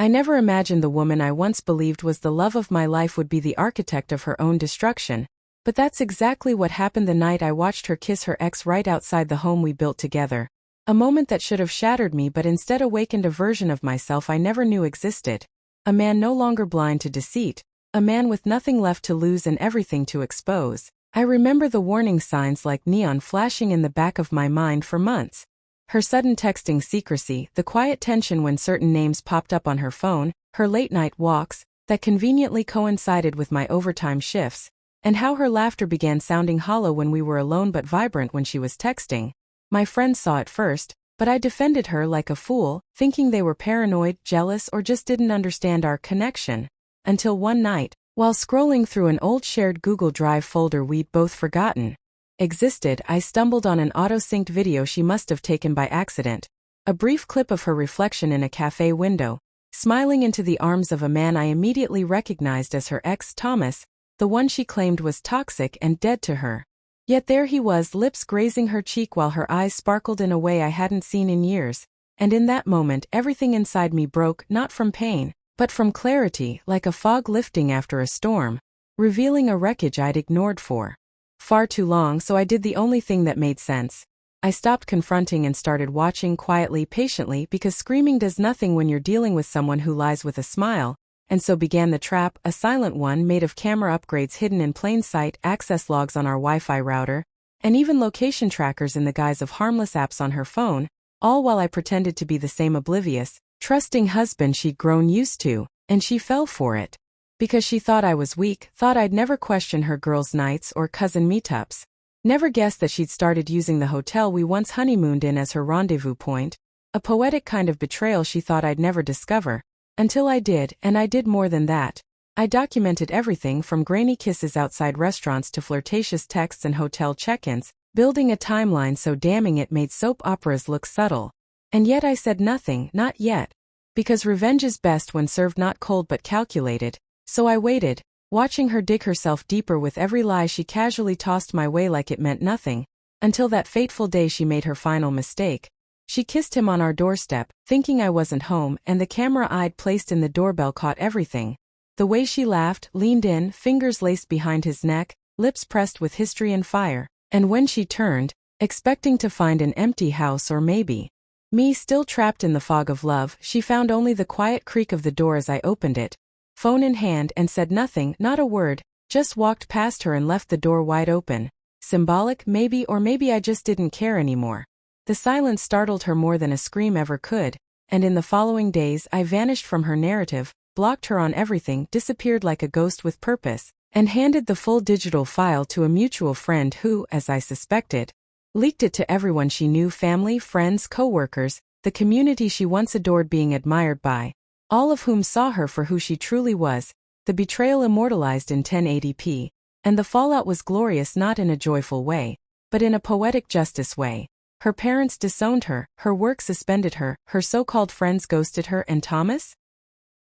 I never imagined the woman I once believed was the love of my life would be the architect of her own destruction. But that's exactly what happened the night I watched her kiss her ex right outside the home we built together. A moment that should have shattered me but instead awakened a version of myself I never knew existed. A man no longer blind to deceit. A man with nothing left to lose and everything to expose. I remember the warning signs like neon flashing in the back of my mind for months. Her sudden texting secrecy, the quiet tension when certain names popped up on her phone, her late-night walks, that conveniently coincided with my overtime shifts, and how her laughter began sounding hollow when we were alone but vibrant when she was texting. My friends saw it first, but I defended her like a fool, thinking they were paranoid, jealous, or just didn't understand our connection. Until one night, while scrolling through an old shared Google Drive folder we'd both forgotten existed, I stumbled on an auto-synced video she must have taken by accident. A brief clip of her reflection in a cafe window, smiling into the arms of a man I immediately recognized as her ex, Thomas, the one she claimed was toxic and dead to her. Yet there he was, lips grazing her cheek while her eyes sparkled in a way I hadn't seen in years, and in that moment everything inside me broke, not from pain, but from clarity, like a fog lifting after a storm, revealing a wreckage I'd ignored for far too long, so I did the only thing that made sense. I stopped confronting and started watching quietly, patiently, because screaming does nothing when you're dealing with someone who lies with a smile, and so began the trap, a silent one made of camera upgrades hidden in plain sight, access logs on our Wi-Fi router, and even location trackers in the guise of harmless apps on her phone, all while I pretended to be the same oblivious, trusting husband she'd grown used to, and she fell for it. Because she thought I was weak, thought I'd never question her girls' nights or cousin meetups. Never guessed that she'd started using the hotel we once honeymooned in as her rendezvous point, a poetic kind of betrayal she thought I'd never discover. Until I did, and I did more than that. I documented everything from grainy kisses outside restaurants to flirtatious texts and hotel check-ins, building a timeline so damning it made soap operas look subtle. And yet I said nothing, not yet. Because revenge is best when served not cold but calculated. So I waited, watching her dig herself deeper with every lie she casually tossed my way like it meant nothing, until that fateful day she made her final mistake. She kissed him on our doorstep, thinking I wasn't home, and the camera I'd placed in the doorbell caught everything. The way she laughed, leaned in, fingers laced behind his neck, lips pressed with history and fire, and when she turned, expecting to find an empty house or maybe me still trapped in the fog of love, she found only the quiet creak of the door as I opened it, phone in hand, and said nothing, not a word, just walked past her and left the door wide open. Symbolic, maybe, or maybe I just didn't care anymore. The silence startled her more than a scream ever could, and in the following days I vanished from her narrative, blocked her on everything, disappeared like a ghost with purpose, and handed the full digital file to a mutual friend who, as I suspected, leaked it to everyone she knew, family, friends, co-workers, the community she once adored being admired by, all of whom saw her for who she truly was, the betrayal immortalized in 1080p, and the fallout was glorious not in a joyful way, but in a poetic justice way. Her parents disowned her, her work suspended her, her so-called friends ghosted her, and Thomas?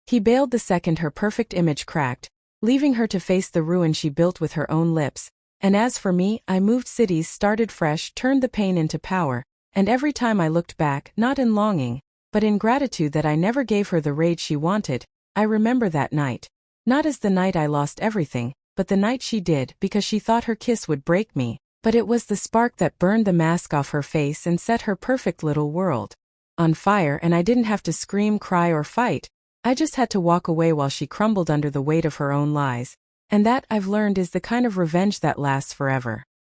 He bailed the second her perfect image cracked, leaving her to face the ruin she built with her own lips. And as for me, I moved cities, started fresh, turned the pain into power, and every time I looked back, not in longing, but in gratitude that I never gave her the rage she wanted, I remember that night. Not as the night I lost everything, but the night she did, because she thought her kiss would break me, but it was the spark that burned the mask off her face and set her perfect little world on fire, and I didn't have to scream, cry, or fight. I just had to walk away while she crumbled under the weight of her own lies. And that, I've learned, is the kind of revenge that lasts forever.